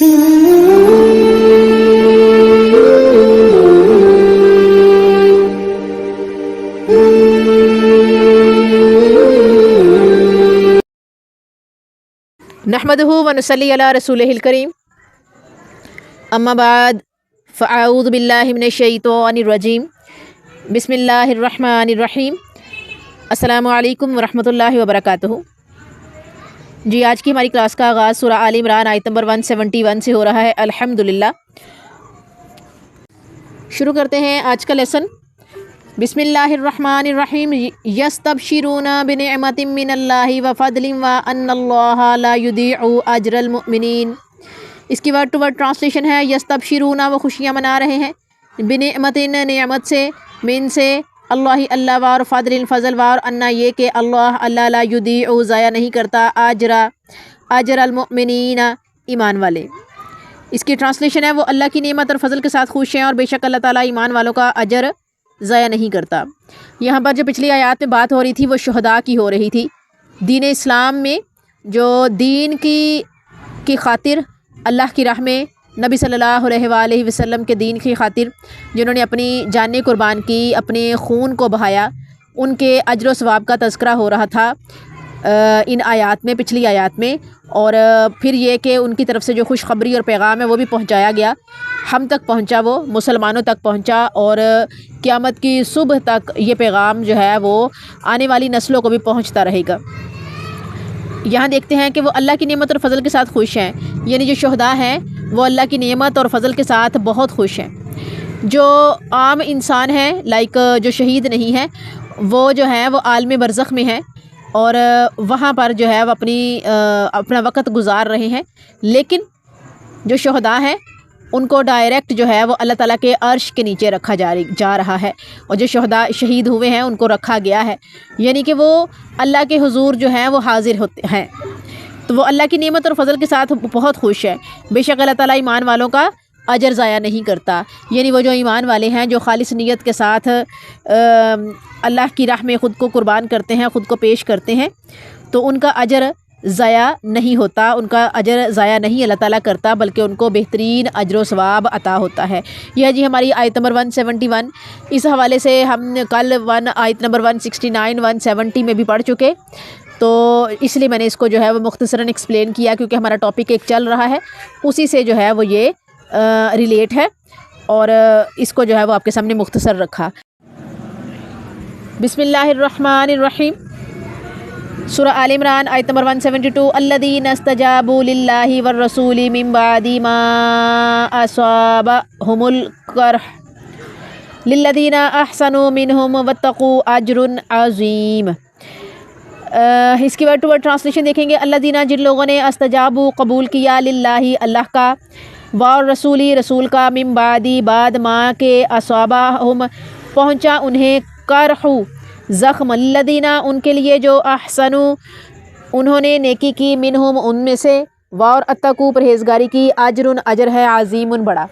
نحمدہ و نصلی علی رسولہ الکریم، اما بعد فاعوذ باللہ من الشیطان الرجیم، بسم اللہ الرحمن الرحیم۔ السلام علیکم ورحمۃ اللہ وبرکاتہ۔ جی، آج کی ہماری کلاس کا آغاز سورہ آل عمران آیت نمبر 171 سے ہو رہا ہے الحمدللہ۔ شروع کرتے ہیں آج کا لیسن۔ بسم اللہ الرحمن الرحیم۔ یستبشرون بنعمت من اللہ وفضل وان اللہ لا یضیع اجر المؤمنین۔ اس کی ورڈ ٹو ورڈ ٹرانسلیشن ہے یستبشرون، وہ خوشیاں منا رہے ہیں، بنعمت نعمت سے، من سے، اللہ اللہ وار، فضل فضل وار، انا یہ کہ اللہ لا یضیع ضائع نہیں کرتا اجر المؤمنین ایمان والے۔ اس کی ٹرانسلیشن ہے وہ اللہ کی نعمت اور فضل کے ساتھ خوش ہیں اور بے شک اللہ تعالیٰ ایمان والوں کا اجر ضائع نہیں کرتا۔ یہاں پر جو پچھلی آیات میں بات ہو رہی تھی وہ شہداء کی ہو رہی تھی۔ دین اسلام میں جو دین کی خاطر اللہ کی راہ میں نبی صلی اللہ علیہ وآلہ وسلم کے دین کی خاطر جنہوں نے اپنی جانیں قربان کی، اپنے خون کو بہایا، ان کے اجر و ثواب کا تذکرہ ہو رہا تھا ان آیات میں، پچھلی آیات میں۔ اور پھر یہ کہ ان کی طرف سے جو خوشخبری اور پیغام ہے وہ بھی پہنچایا گیا، ہم تک پہنچا، وہ مسلمانوں تک پہنچا، اور قیامت کی صبح تک یہ پیغام جو ہے وہ آنے والی نسلوں کو بھی پہنچتا رہے گا۔ یہاں دیکھتے ہیں کہ وہ اللہ کی نعمت اور فضل کے ساتھ خوش ہیں، یعنی جو شہداء ہیں وہ اللہ کی نعمت اور فضل کے ساتھ بہت خوش ہیں۔ جو عام انسان ہیں، جو شہید نہیں ہیں، وہ جو ہیں وہ عالم برزخ میں ہیں اور وہاں پر جو ہے وہ اپنا وقت گزار رہے ہیں، لیکن جو شہداء ہیں ان کو ڈائریکٹ جو ہے وہ اللہ تعالیٰ کے عرش کے نیچے رکھا جا رہا ہے، اور جو شہداء شہید ہوئے ہیں ان کو رکھا گیا ہے، یعنی کہ وہ اللہ کے حضور جو ہیں وہ حاضر ہوتے ہیں، تو وہ اللہ کی نعمت اور فضل کے ساتھ بہت خوش ہے۔ بے شک اللہ تعالیٰ ایمان والوں کا اجر ضائع نہیں کرتا، یعنی وہ جو ایمان والے ہیں جو خالص نیت کے ساتھ اللہ کی راہ میں خود کو قربان کرتے ہیں، خود کو پیش کرتے ہیں، تو ان کا اجر ضائع نہیں ہوتا، ان کا اجر ضائع نہیں اللہ تعالیٰ کرتا، بلکہ ان کو بہترین اجر و ثواب عطا ہوتا ہے۔ یہ جی ہماری آیت نمبر 171۔ اس حوالے سے ہم کل آیت نمبر 169 170 میں بھی پڑھ چکے، تو اس لیے میں نے اس کو جو ہے وہ مختصراً ایکسپلین کیا، کیونکہ ہمارا ٹاپک ایک چل رہا ہے، اسی سے جو ہے وہ یہ ریلیٹ ہے، اور اس کو جو ہے وہ آپ کے سامنے مختصر رکھا۔ بسم اللہ الرحمن الرحیم۔ سورہ آل عمران آیت نمبر 172۔ الذین استجابوا للہ والرسول من بعد ما اصابہم القرح للذین احسنوا منہم واتقوا اجر عظیم۔ اس کی ورڈ ٹو ورڈ ٹرانسلیشن دیکھیں گے، الذین جن لوگوں نے استجابوا قبول کیا، للہ اللہ کا، والرسولی رسول کا، من بعد بعد ما کے، اصابہم پہنچا انہیں، قرح زخم، الذین ان کے لیے جو احسنوا انہوں نے نیکی کی، منہم ان میں سے، اور اتقوا پرہیزگاری کی، اجر ہے، عظیم بڑا۔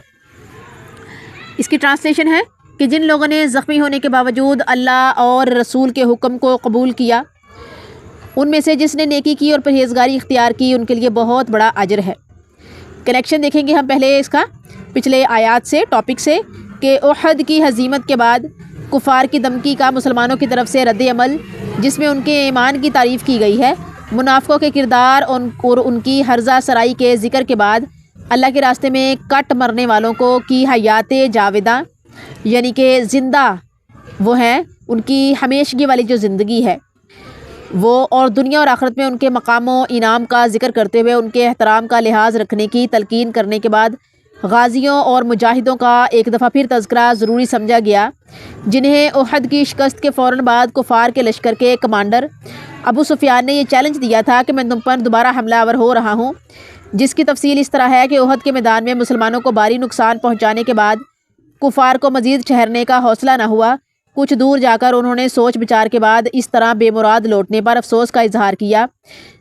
اس کی ٹرانسلیشن ہے کہ جن لوگوں نے زخمی ہونے کے باوجود اللہ اور رسول کے حکم کو قبول کیا، ان میں سے جس نے نیکی کی اور پرہیزگاری اختیار کی، ان کے لیے بہت بڑا اجر ہے۔ کنیکشن دیکھیں گے ہم پہلے اس کا پچھلے آیات سے، ٹاپک سے، کہ احد کی ہزیمت کے بعد کفار کی دھمکی کا مسلمانوں کی طرف سے رد عمل، جس میں ان کے ایمان کی تعریف کی گئی ہے، منافقوں کے کردار اور ان کی ہرزہ سرائی کے ذکر کے بعد اللہ کے راستے میں کٹ مرنے والوں کو کی حیات جاودہ، یعنی کہ زندہ وہ ہیں، ان کی ہمیشگی والی جو زندگی ہے وہ، اور دنیا اور آخرت میں ان کے مقام و انعام کا ذکر کرتے ہوئے ان کے احترام کا لحاظ رکھنے کی تلقین کرنے کے بعد غازیوں اور مجاہدوں کا ایک دفعہ پھر تذکرہ ضروری سمجھا گیا، جنہیں احد کی شکست کے فوراً بعد کفار کے لشکر کے کمانڈر ابو سفیان نے یہ چیلنج دیا تھا کہ میں تم پر دوبارہ حملہ آور ہو رہا ہوں، جس کی تفصیل اس طرح ہے کہ احد کے میدان میں مسلمانوں کو بھاری نقصان پہنچانے کے بعد کفار کو مزید ٹھہرنے کا حوصلہ نہ ہوا۔ کچھ دور جا کر انہوں نے سوچ بچار کے بعد اس طرح بے مراد لوٹنے پر افسوس کا اظہار کیا،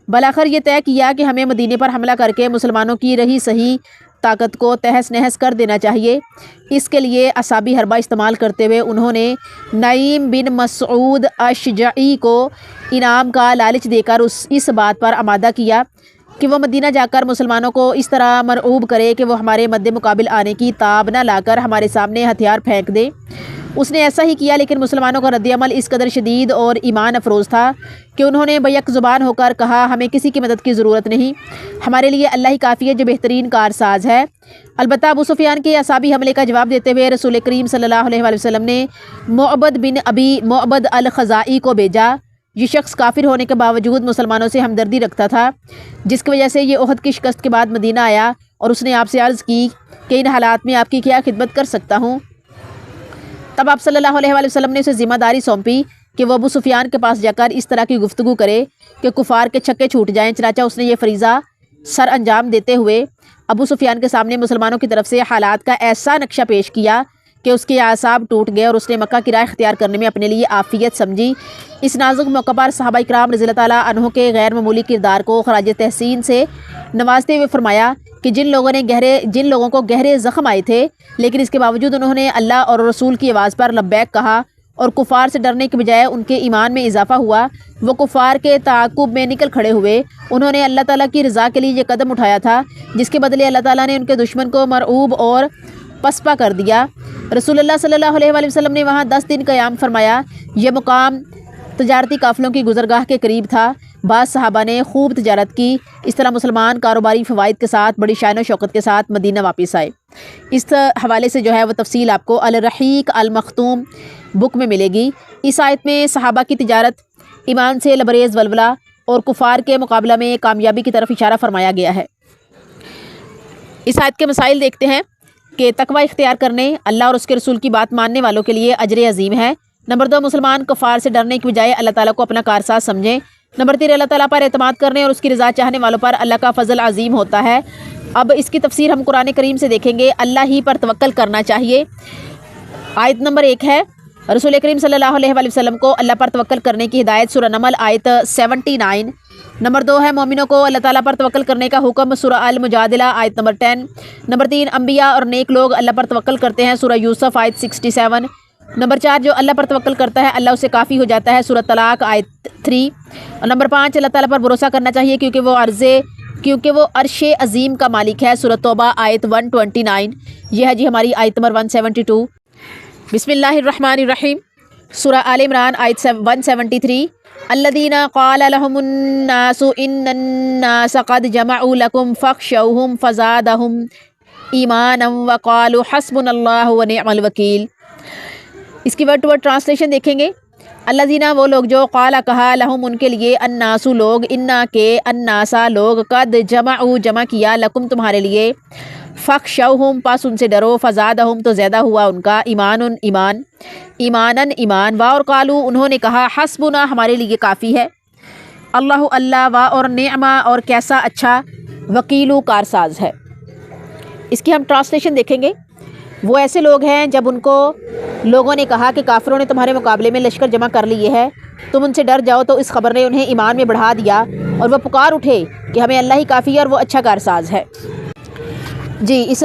بالآخر یہ طے کیا کہ ہمیں مدینے پر حملہ کر کے مسلمانوں کی رہی صحیح طاقت کو تہس نہس کر دینا چاہیے۔ اس کے لیے اعصابی حربہ استعمال کرتے ہوئے انہوں نے نعیم بن مسعود اشجعی کو انعام کا لالچ دے کر اس بات پر آمادہ کیا کہ وہ مدینہ جا کر مسلمانوں کو اس طرح مرعوب کرے کہ وہ ہمارے مد مقابل آنے کی تاب نہ لا کر ہمارے سامنے ہتھیار پھینک دے۔ اس نے ایسا ہی کیا، لیکن مسلمانوں کا رد عمل اس قدر شدید اور ایمان افروز تھا کہ انہوں نے بیک زبان ہو کر کہا ہمیں کسی کی مدد کی ضرورت نہیں، ہمارے لیے اللہ ہی کافی ہے جو بہترین کارساز ہے۔ البتہ ابو سفیان کے اعصابی حملے کا جواب دیتے ہوئے رسول کریم صلی اللہ علیہ وآلہ وسلم نے معبد بن ابی معبد الخزائی کو بھیجا۔ یہ شخص کافر ہونے کے باوجود مسلمانوں سے ہمدردی رکھتا تھا، جس کی وجہ سے یہ احد کی شکست کے بعد مدینہ آیا اور اس نے آپ سے عرض کی کہ ان حالات میں آپ کی کیا خدمت کر سکتا ہوں۔ تب آپ صلی اللہ علیہ وآلہ وسلم نے اسے ذمہ داری سونپی کہ وہ ابو سفیان کے پاس جا کر اس طرح کی گفتگو کرے کہ کفار کے چھکے چھوٹ جائیں۔ چنانچہ اس نے یہ فریضہ سر انجام دیتے ہوئے ابو سفیان کے سامنے مسلمانوں کی طرف سے حالات کا ایسا نقشہ پیش کیا کہ اس کے اعصاب ٹوٹ گئے اور اس نے مکہ کی راہ اختیار کرنے میں اپنے لیے عافیت سمجھی۔ اس نازک موقع پر صحابہ کرام رضی اللہ تعالیٰ عنہ کے غیر معمولی کردار کو خراج تحسین سے نوازتے ہوئے فرمایا کہ جن لوگوں کو گہرے زخم آئے تھے، لیکن اس کے باوجود انہوں نے اللہ اور رسول کی آواز پر لبیک کہا اور کفار سے ڈرنے کے بجائے ان کے ایمان میں اضافہ ہوا، وہ کفار کے تعاقب میں نکل کھڑے ہوئے۔ انہوں نے اللہ تعالیٰ کی رضا کے لیے یہ قدم اٹھایا تھا جس کے بدلے اللہ تعالیٰ نے ان کے دشمن کو مرعوب اور پسپا کر دیا۔ رسول اللہ صلی اللہ علیہ وآلہ وسلم نے وہاں 10 دن قیام فرمایا۔ یہ مقام تجارتی قافلوں کی گزرگاہ کے قریب تھا۔ بعض صحابہ نے خوب تجارت کی۔ اس طرح مسلمان کاروباری فوائد کے ساتھ بڑی شان و شوکت کے ساتھ مدینہ واپس آئے۔ اس حوالے سے جو ہے وہ تفصیل آپ کو الرحیق المختوم بک میں ملے گی۔ اس آیت میں صحابہ کی تجارت، ایمان سے لبریز ولولہ اور کفار کے مقابلہ میں کامیابی کی طرف اشارہ فرمایا گیا ہے۔ اس آیت کے مسائل دیکھتے ہیں کہ تقوی اختیار کرنے، اللہ اور اس کے رسول کی بات ماننے والوں کے لیے اجر عظیم ہے۔ نمبر 2، مسلمان کفار سے ڈرنے کی بجائے اللہ تعالیٰ کو اپنا کارساز سمجھیں۔ نمبر 3، اللہ تعالیٰ پر اعتماد کرنے اور اس کی رضا چاہنے والوں پر اللہ کا فضل عظیم ہوتا ہے۔ اب اس کی تفسیر ہم قرآن کریم سے دیکھیں گے۔ اللہ ہی پر توکل کرنا چاہیے۔ آیت نمبر 1 ہے رسول کریم صلی اللہ علیہ وآلہ وسلم کو اللہ پر توکل کرنے کی ہدایت، سورہ نمل آیت 79۔ نمبر 2 ہے مومنوں کو اللہ تعالیٰ پر توکل کرنے کا حکم، سورہ المجادلہ آیت نمبر 10۔ نمبر 3، انبیاء اور نیک لوگ اللہ پر توکل کرتے ہیں، سورہ یوسف آیت 67۔ نمبر 4، جو اللہ پر توکل کرتا ہے اللہ اسے کافی ہو جاتا ہے، سورہ طلاق آیت 3۔ اور نمبر 5، اللہ تعالیٰ پر بھروسہ کرنا چاہیے کیونکہ وہ عرش عظیم کا مالک ہے، سورہ توبہ آیت 129۔ یہ ہے جی ہماری آیت نمبر 172۔ بسم اللہ الرحمن الرحیم، سورہ آل عمران آیت 173۔ الذین قال لهم الناس ان الناس قد جمعوا لكم فاخشوهم فزادهم ایمانا وقالوا حسبنا اللہ ونعم الوکیل۔ اس کی ورڈ ٹو ورڈ ٹرانسلیشن دیکھیں گے۔ الذین وہ لوگ جو، قال کہا، لہم ان کے لیے، الناس لوگ، انا کے، الناسا لوگ، قد جمعوا جمع کیا، لکم تمہارے لیے، فخشوہم پس ان سے ڈرو، فزادہم تو زیادہ ہوا ان کا، ایمانن ایمان، وا اور قالو انہوں نے کہا، حسبنا ہمارے لیے کافی ہے، اللہ اللہ، وا اور نعمہ اور کیسا اچھا، وکیلو کارساز ہے۔ اس کی ہم ٹرانسلیشن دیکھیں گے۔ وہ ایسے لوگ ہیں جب ان کو لوگوں نے کہا کہ کافروں نے تمہارے مقابلے میں لشکر جمع کر لیے ہے، تم ان سے ڈر جاؤ، تو اس خبر نے انہیں ایمان میں بڑھا دیا اور وہ پکار اٹھے کہ ہمیں اللہ ہی کافی ہے اور وہ اچھا کارساز ہے۔ جی اس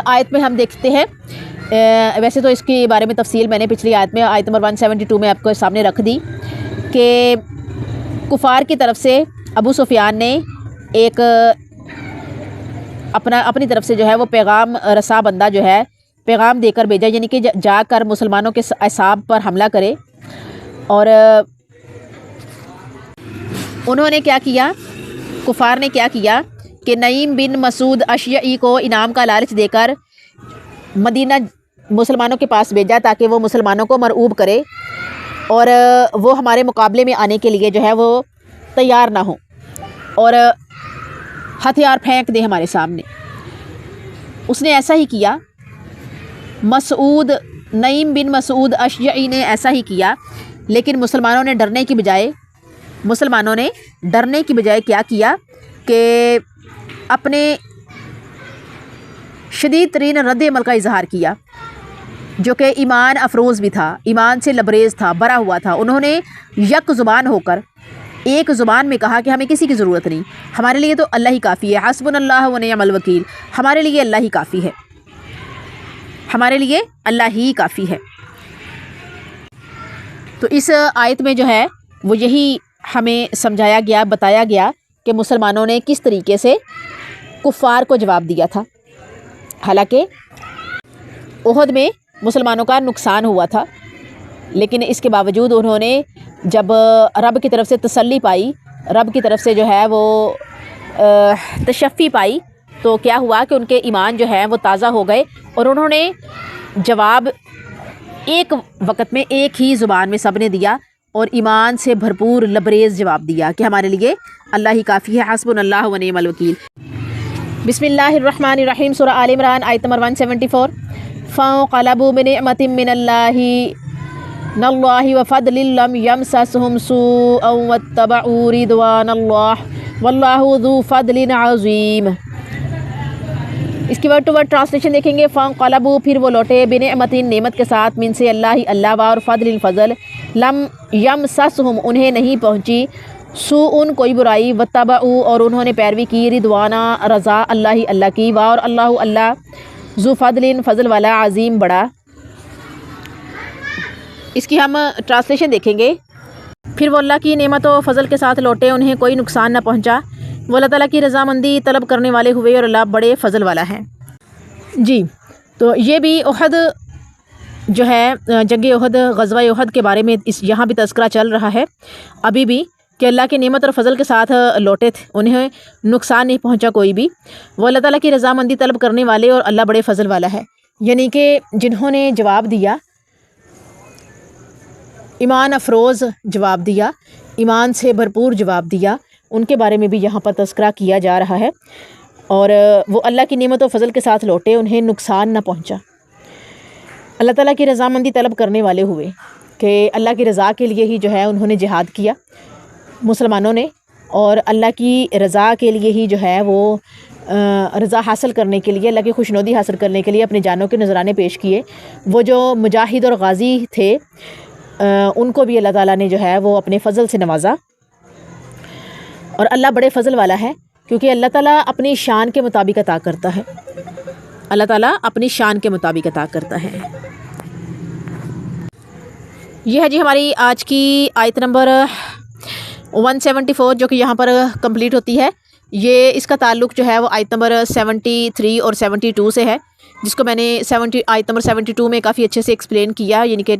آیت میں ہم دیکھتے ہیں، ویسے تو اس کے بارے میں تفصیل میں نے پچھلی آیت میں آیت نمبر 172 میں آپ کو سامنے رکھ دی کہ کفار کی طرف سے ابو سفیان نے ایک اپنی طرف سے جو ہے وہ پیغام رساں بندہ جو ہے پیغام دے کر بھیجا، یعنی کہ جا کر مسلمانوں کے اعصاب پر حملہ کرے۔ اور انہوں نے کیا کیا، کفار نے کیا کیا کہ نعیم بن مسعود اشعری کو انعام کا لالچ دے کر مدینہ مسلمانوں کے پاس بھیجا تاکہ وہ مسلمانوں کو مرعوب کرے اور وہ ہمارے مقابلے میں آنے کے لیے جو ہے وہ تیار نہ ہوں اور ہتھیار پھینک دے ہمارے سامنے۔ اس نے ایسا ہی کیا، نعیم بن مسعود اشعری نے ایسا ہی کیا، لیکن مسلمانوں نے ڈرنے کی بجائے کیا کیا کہ اپنے شدید ترین رد عمل کا اظہار کیا، جو کہ ایمان افروز بھی تھا، ایمان سے لبریز تھا، بھرا ہوا تھا۔ انہوں نے یک زبان ہو کر ایک زبان میں کہا کہ ہمیں کسی کی ضرورت نہیں، ہمارے لیے تو اللہ ہی کافی ہے، حسبنا اللہ ونعم الوکیل، ہمارے لیے اللہ ہی کافی ہے، ہمارے لیے اللہ ہی کافی ہے۔ تو اس آیت میں جو ہے وہ یہی ہمیں سمجھایا گیا، بتایا گیا کہ مسلمانوں نے کس طریقے سے کفار کو جواب دیا تھا۔ حالانکہ احد میں مسلمانوں کا نقصان ہوا تھا، لیکن اس کے باوجود انہوں نے جب رب کی طرف سے تسلی پائی، رب کی طرف سے جو ہے وہ تشفی پائی، تو کیا ہوا کہ ان کے ایمان جو ہے وہ تازہ ہو گئے، اور انہوں نے جواب ایک وقت میں ایک ہی زبان میں سب نے دیا، اور ایمان سے بھرپور لبریز جواب دیا کہ ہمارے لیے اللہ ہی کافی ہے، حسبنا اللہ و نعم الوکیل۔ بسم اللہ الرحمن الرحیم، سورہ آل عمران آیت نمبر 174۔ فانقلبوا بنعمت من اللہ وفضل لم یمسسہم سوء واتبعوا رضوان اللہ واللہ ذو فضل عظیم۔ اس کی ورڈ ٹو ورڈ ٹرانسلیشن دیکھیں گے۔ فانقلبوا، پھر وہ لوٹے، بنعمت، نعمت کے ساتھ، من سے اللہ اور فضل، فضل، لم یمسسہم، انہیں نہیں پہنچی، سوء کوئی برائی، واتبعوا اور انہوں نے پیروی کی، رضوانہ رضا اللہ کی، اور اللہ ذو فضل فضل والا، عظیم بڑا۔ اس کی ہم ٹرانسلیشن دیکھیں گے۔ پھر وہ اللہ کی نعمت و فضل کے ساتھ لوٹے، انہیں کوئی نقصان نہ پہنچا، وہ اللہ تعالیٰ کی رضامندی طلب کرنے والے ہوئے، اور اللہ بڑے فضل والا ہے۔ جی، تو یہ بھی احد جو ہے، جنگ احد، غزوہ احد کے بارے میں یہاں بھی تذکرہ چل رہا ہے ابھی بھی، کہ اللہ کی نعمت اور فضل کے ساتھ لوٹے تھے، انہیں نقصان نہیں پہنچا کوئی بھی، وہ اللہ تعالیٰ کی رضامندی طلب کرنے والے، اور اللہ بڑے فضل والا ہے۔ یعنی کہ جنہوں نے جواب دیا، ایمان افروز جواب دیا، ایمان سے بھرپور جواب دیا، ان کے بارے میں بھی یہاں پر تذکرہ کیا جا رہا ہے، اور وہ اللہ کی نعمت و فضل کے ساتھ لوٹے، انہیں نقصان نہ پہنچا، اللہ تعالیٰ کی رضامندی طلب کرنے والے ہوئے، کہ اللہ کی رضا کے لیے ہی جو ہے انہوں نے جہاد کیا مسلمانوں نے، اور اللہ کی رضا کے لیے ہی جو ہے وہ رضا حاصل کرنے کے لیے، اللہ کی خوشنودی حاصل کرنے کے لیے اپنی جانوں کے نذرانے پیش کیے۔ وہ جو مجاہد اور غازی تھے، ان کو بھی اللہ تعالیٰ نے جو ہے وہ اپنے فضل سے نوازا، اور اللہ بڑے فضل والا ہے، کیونکہ اللہ تعالیٰ اپنی شان کے مطابق عطا کرتا ہے، اللہ تعالیٰ اپنی شان کے مطابق عطا کرتا ہے۔ یہ ہے جی ہماری آج کی آیت نمبر 174، جو کہ یہاں پر کمپلیٹ ہوتی ہے۔ یہ اس کا تعلق جو ہے وہ آیت نمبر 73 اور 72 سے ہے، جس کو میں نے آیت نمبر 72 میں کافی اچھے سے ایکسپلین کیا، یعنی کہ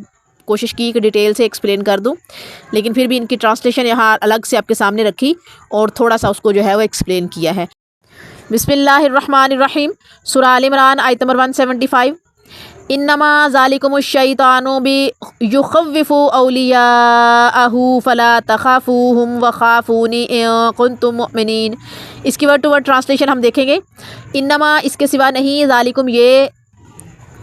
کوشش کی کہ ڈیٹیل سے ایکسپلین کر دوں، لیکن پھر بھی ان کی ٹرانسلیشن یہاں الگ سے آپ کے سامنے رکھی، اور تھوڑا سا اس کو جو ہے وہ ایکسپلین کیا ہے۔ بسم اللہ الرحمن الرحیم، سورہ آل عمران آیت نمبر 175۔ انما ذالکم الشیطان یخوف اولیاءہ فلا تخافوہم وخافونی ان کنتم مؤمنین۔ اس کی ورڈ ٹو ورڈ ٹرانسلیشن ہم دیکھیں گے۔ انما، اس کے سوا نہیں، ذالکم یہ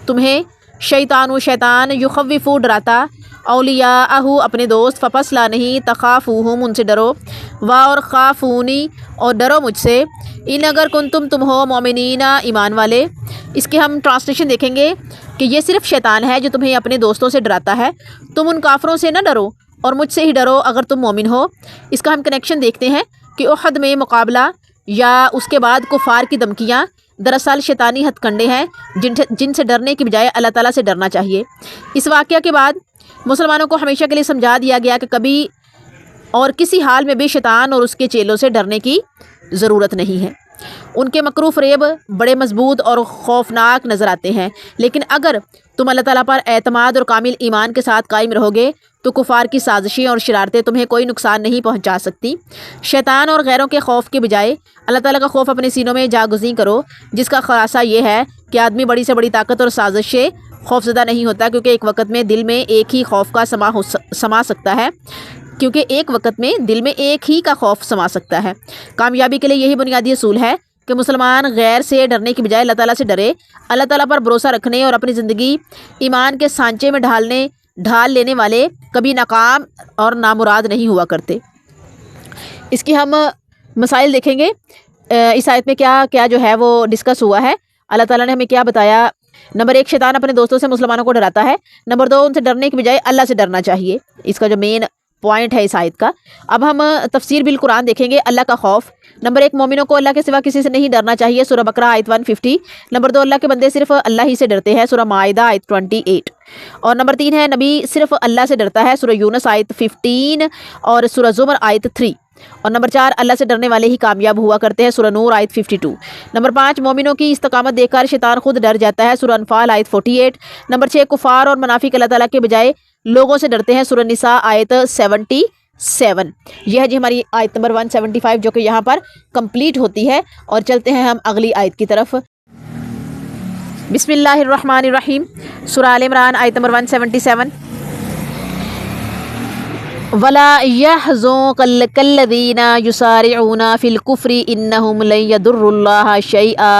تمہیں، شیطان یخوف ڈراتا، اولیاءہ اپنے دوست، فپسلا نہیں، تخافوہم ان سے ڈرو، اور خافونی اور ڈرو مجھ سے، ان اگر کنتم تم ہو، مومنین ایمان والے۔ اس کے ہم ٹرانسلیشن دیکھیں گے کہ یہ صرف شیطان ہے جو تمہیں اپنے دوستوں سے ڈراتا ہے، تم ان کافروں سے نہ ڈرو اور مجھ سے ہی ڈرو اگر تم مومن ہو۔ اس کا ہم کنیکشن دیکھتے ہیں کہ احد میں مقابلہ یا اس کے بعد کفار کی دھمکیاں دراصل شیطانی ہتھ کنڈے ہیں، جن سے ڈرنے کی بجائے اللہ تعالیٰ سے ڈرنا چاہیے۔ اس واقعہ کے بعد مسلمانوں کو ہمیشہ کے لیے سمجھا دیا گیا کہ کبھی اور کسی حال میں بھی شیطان اور اس کے چیلوں سے ڈرنے کی ضرورت نہیں ہے۔ ان کے مکرو فریب بڑے مضبوط اور خوفناک نظر آتے ہیں، لیکن اگر تم اللہ تعالیٰ پر اعتماد اور کامل ایمان کے ساتھ قائم رہو گے تو کفار کی سازشیں اور شرارتیں تمہیں کوئی نقصان نہیں پہنچا سکتی۔ شیطان اور غیروں کے خوف کے بجائے اللہ تعالیٰ کا خوف اپنے سینوں میں جاگزیں کرو، جس کا خلاصہ یہ ہے کہ آدمی بڑی سے بڑی طاقت اور سازش سے خوف زدہ نہیں ہوتا، کیونکہ ایک وقت میں دل میں ایک ہی خوف کا سما سکتا ہے، کیونکہ ایک وقت میں دل میں ایک ہی کا خوف سما سکتا ہے۔ کامیابی کے لیے یہی بنیادی اصول ہے کہ مسلمان غیر سے ڈرنے کی بجائے اللہ تعالیٰ سے ڈرے، اللہ تعالیٰ پر بھروسہ رکھنے اور اپنی زندگی ایمان کے سانچے میں ڈھال لینے والے کبھی ناکام اور نامراد نہیں ہوا کرتے۔ اس کی ہم مسائل دیکھیں گے۔ اس آیت میں کیا کیا جو ہے وہ ڈسکس ہوا ہے، اللہ تعالیٰ نے ہمیں کیا بتایا۔ نمبر 1، شیطان اپنے دوستوں سے مسلمانوں کو ڈراتا ہے۔ نمبر 2، ان سے ڈرنے کی بجائے اللہ سے ڈرنا چاہیے۔ اس کا جو مین پوائنٹ ہے اس آیت کا۔ اب ہم تفسیر بالقرآن دیکھیں گے۔ اللہ کا خوف، نمبر 1 مومنوں کو اللہ کے سوا کسی سے نہیں ڈرنا چاہیے، سورہ بقرہ آیت 150۔ نمبر 2 اللہ کے بندے صرف اللہ ہی سے ڈرتے ہیں، سورہ مائدہ آیت 28۔ اور نمبر 3 ہے نبی صرف اللہ سے ڈرتا ہے، سورہ یونس آیت 15 اور سورہ زمر آیت 3۔ اور نمبر 4 اللہ سے ڈرنے والے ہی کامیاب ہوا کرتے ہیں، سورہ نور آیت 52۔ نمبر 5 مومنوں کی استقامت دیکھ کر شیطان خود ڈر جاتا ہے، سورہ انفال آیت 48۔ نمبر 6 کفار اور منافق اللہ تعالیٰ کے بجائے لوگوں سے ڈرتے ہیں، سورہ نساء آیت 77۔ یہ ہے جی ہماری آیت نمبر 175 جو کہ یہاں پر کمپلیٹ ہوتی ہے۔ اور چلتے ہیں ہم اگلی آیت کی طرف۔ بسم اللہ الرحمن الرحیم، سورہ آل عمران آیت نمبر 177۔ وَلَا يَحْزُنكَ الَّذِينَ يُسَارِعُونَ فِي الْكُفْرِ إِنَّهُمْ لَن يَضُرُّوا اللَّهَ شَيْئًا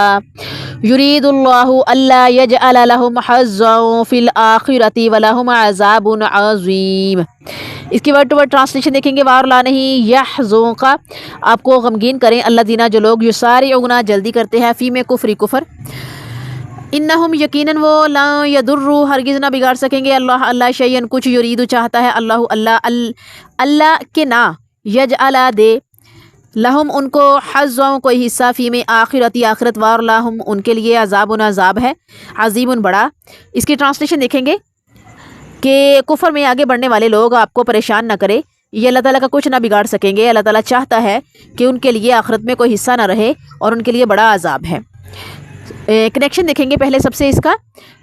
يُرِيدُ اللَّهُ أَلَّا يَجْعَلَ لَهُمْ حَظًّا فِي الْآخِرَةِ وَلَهُمْ عَذَابٌ عَظِيمٌ۔ اس کی ورڈ ٹو ورڈ ٹرانسلیشن دیکھیں گے۔ وار لا نہیں یحزنک، آپ کو غمگین کریں، الذین جو لوگ یسارعون جلدی کرتے ہیں، فی میں کفر کفر، انہم یقیناً وہ، لا یضروا ہرگز نہ بگاڑ سکیں گے، اللہ شیئن کچھ، یریدو چاہتا ہے، اللہ کے نہ، یجعل دے، لہم ان کو، حظًا کوئی حصہ، فی میں آخرتی آخرت، وار لہم ان کے لیے، عذاب عذاب ہے، عظیم بڑا۔ اس کی ٹرانسلیشن دیکھیں گے کہ کفر میں آگے بڑھنے والے لوگ آپ کو پریشان نہ کرے، یہ اللہ تعالیٰ کا کچھ نہ بگاڑ سکیں گے۔ اللہ تعالیٰ چاہتا ہے کہ ان کے لیے آخرت میں کوئی حصہ نہ رہے اور ان کے لیے بڑا عذاب ہے۔ کنیکشن دیکھیں گے پہلے سب سے اس کا،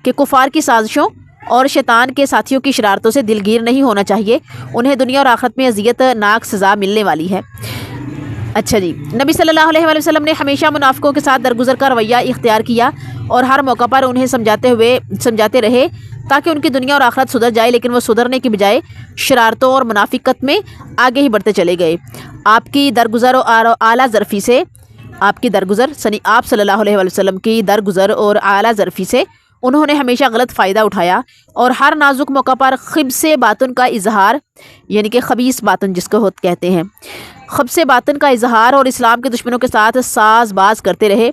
کہ کفار کی سازشوں اور شیطان کے ساتھیوں کی شرارتوں سے دلگیر نہیں ہونا چاہیے، انہیں دنیا اور آخرت میں اذیت ناک سزا ملنے والی ہے۔ اچھا جی، نبی صلی اللہ علیہ وسلم نے ہمیشہ منافقوں کے ساتھ درگزر کا رویہ اختیار کیا اور ہر موقع پر انہیں سمجھاتے رہے تاکہ ان کی دنیا اور آخرت سدھر جائے، لیکن وہ سدھرنے کی بجائے شرارتوں اور منافقت میں آگے ہی بڑھتے چلے گئے۔ آپ کی درگزر اور اعلیٰ ظرفی سے، آپ صلی اللہ علیہ وسلم کی درگزر اور اعلیٰ ظرفی سے انہوں نے ہمیشہ غلط فائدہ اٹھایا اور ہر نازک موقع پر خبث باطن کا اظہار، یعنی کہ خبیث باطن جس کو کہتے ہیں، خبث باطن کا اظہار اور اسلام کے دشمنوں کے ساتھ ساز باز کرتے رہے۔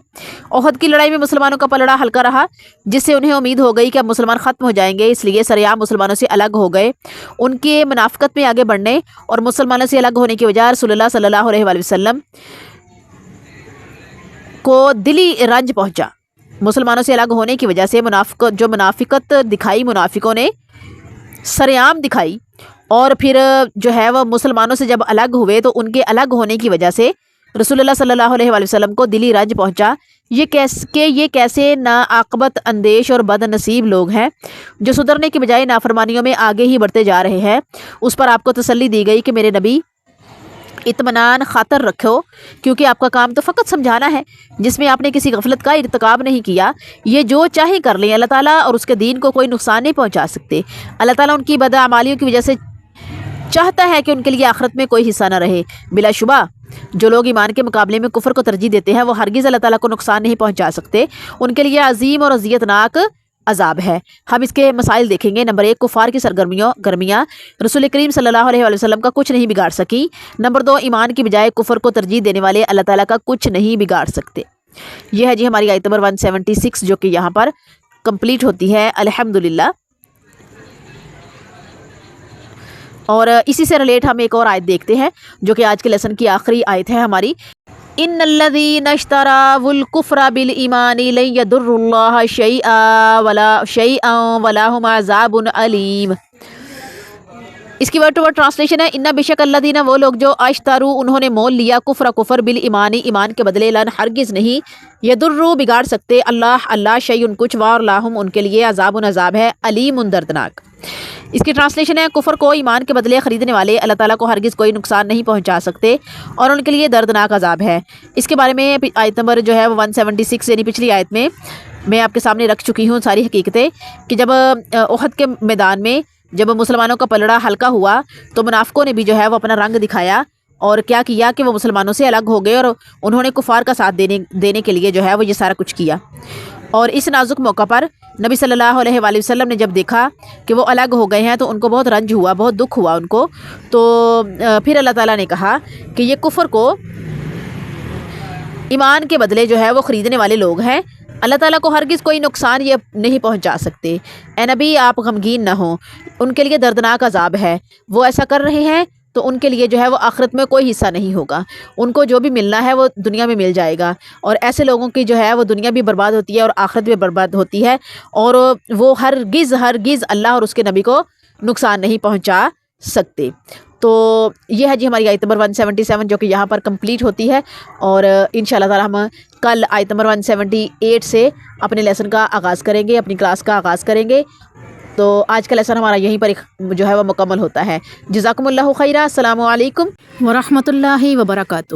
احد کی لڑائی میں مسلمانوں کا پلڑا ہلکا رہا، جس سے انہیں امید ہو گئی کہ اب مسلمان ختم ہو جائیں گے، اس لیے سرعام مسلمانوں سے الگ ہو گئے۔ ان کے منافقت میں آگے بڑھنے اور مسلمانوں سے الگ ہونے کی وجہ رسول اللہ صلی اللہ علیہ وسلم کو دلی رنج پہنچا۔ مسلمانوں سے الگ ہونے کی وجہ سے منافقت دکھائی، منافقوں نے سرعام دکھائی، اور پھر جو ہے وہ مسلمانوں سے جب الگ ہوئے تو ان کے الگ ہونے کی وجہ سے رسول اللہ صلی اللہ علیہ وسلم کو دلی رنج پہنچا۔ یہ کیسے ناعاقبت اندیش اور بد نصیب لوگ ہیں جو سدھرنے کی بجائے نافرمانیوں میں آگے ہی بڑھتے جا رہے ہیں۔ اس پر آپ کو تسلی دی گئی کہ میرے نبی اطمینان خاطر رکھو، کیونکہ آپ کا کام تو فقط سمجھانا ہے، جس میں آپ نے کسی غفلت کا ارتکاب نہیں کیا۔ یہ جو چاہے کر لیں، اللہ تعالیٰ اور اس کے دین کو کوئی نقصان نہیں پہنچا سکتے۔ اللہ تعالیٰ ان کی بدعمالیوں کی وجہ سے چاہتا ہے کہ ان کے لیے آخرت میں کوئی حصہ نہ رہے۔ بلا شبہ جو لوگ ایمان کے مقابلے میں کفر کو ترجیح دیتے ہیں وہ ہرگز اللہ تعالیٰ کو نقصان نہیں پہنچا سکتے، ان کے لیے عظیم اور اذیت ناک عذاب ہے۔ ہم اس کے مسائل دیکھیں گے۔ نمبر 1 کفار کی گرمیاں رسول کریم صلی اللہ علیہ وسلم کا کچھ نہیں بگاڑ سکی۔ نمبر 2 ایمان کی بجائے کفر کو ترجیح دینے والے اللہ تعالیٰ کا کچھ نہیں بگاڑ سکتے۔ یہ ہے جی ہماری آیت نمبر 176 جو کہ یہاں پر کمپلیٹ ہوتی ہے الحمدللہ۔ اور اسی سے ریلیٹ ہم ایک اور آیت دیکھتے ہیں جو کہ آج کے لیسن کی آخری آیت ہے ہماری۔ ان الذین اشتروا الکفر بالایمان لن یضروا اللہ شیئا ولہم عذاب علیم۔ اس کی ورڈ ٹو ورڈ ٹرانسلیشن ہے، ان بے شک الذین وہ لوگ جو اشتروا انہوں نے مول لیا، کفر بالایمان ایمان کے بدلے، لن ہرگز نہیں، یضروا بگاڑ سکتے، اللہ شیئن کچھ، وار لہم ان کے لیے، عذاب ہے، علیم دردناک۔ اس کی ٹرانسلیشن ہے، کفر کو ایمان کے بدلے خریدنے والے اللہ تعالیٰ کو ہرگز کوئی نقصان نہیں پہنچا سکتے اور ان کے لیے دردناک عذاب ہے۔ اس کے بارے میں آیت نمبر جو ہے وہ 176 یعنی پچھلی آیت میں آپ کے سامنے رکھ چکی ہوں ساری حقیقتیں، کہ جب احد کے میدان میں جب مسلمانوں کا پلڑا ہلکا ہوا تو منافقوں نے بھی جو ہے وہ اپنا رنگ دکھایا اور کیا کیا کہ وہ مسلمانوں سے الگ ہو گئے اور انہوں نے کفار کا ساتھ دینے کے لیے جو ہے وہ یہ سارا کچھ کیا۔ اور اس نازک موقع پر نبی صلی اللہ علیہ وآلہ وسلم نے جب دیکھا کہ وہ الگ ہو گئے ہیں تو ان کو بہت رنج ہوا، بہت دکھ ہوا ان کو، تو پھر اللہ تعالیٰ نے کہا کہ یہ کفر کو ایمان کے بدلے جو ہے وہ خریدنے والے لوگ ہیں، اللہ تعالیٰ کو ہرگز کوئی نقصان یہ نہیں پہنچا سکتے۔ اے نبی آپ غمگین نہ ہوں، ان کے لیے دردناک عذاب ہے، وہ ایسا کر رہے ہیں تو ان کے لیے جو ہے وہ آخرت میں کوئی حصہ نہیں ہوگا، ان کو جو بھی ملنا ہے وہ دنیا میں مل جائے گا، اور ایسے لوگوں کی جو ہے وہ دنیا بھی برباد ہوتی ہے اور آخرت بھی برباد ہوتی ہے، اور وہ ہرگز اللہ اور اس کے نبی کو نقصان نہیں پہنچا سکتے۔ تو یہ ہے جی ہماری آیت نمبر 177 جو کہ یہاں پر کمپلیٹ ہوتی ہے، اور انشاءاللہ تعالی ہم کل آیت نمبر 178 سے اپنے لیسن کا آغاز کریں گے، اپنی کلاس کا آغاز کریں گے۔ تو آج کا لیسن ہمارا یہیں پر جو ہے وہ مکمل ہوتا ہے۔ جزاکم اللہ خیرہ، السلام علیکم ورحمۃ اللہ وبرکاتہ۔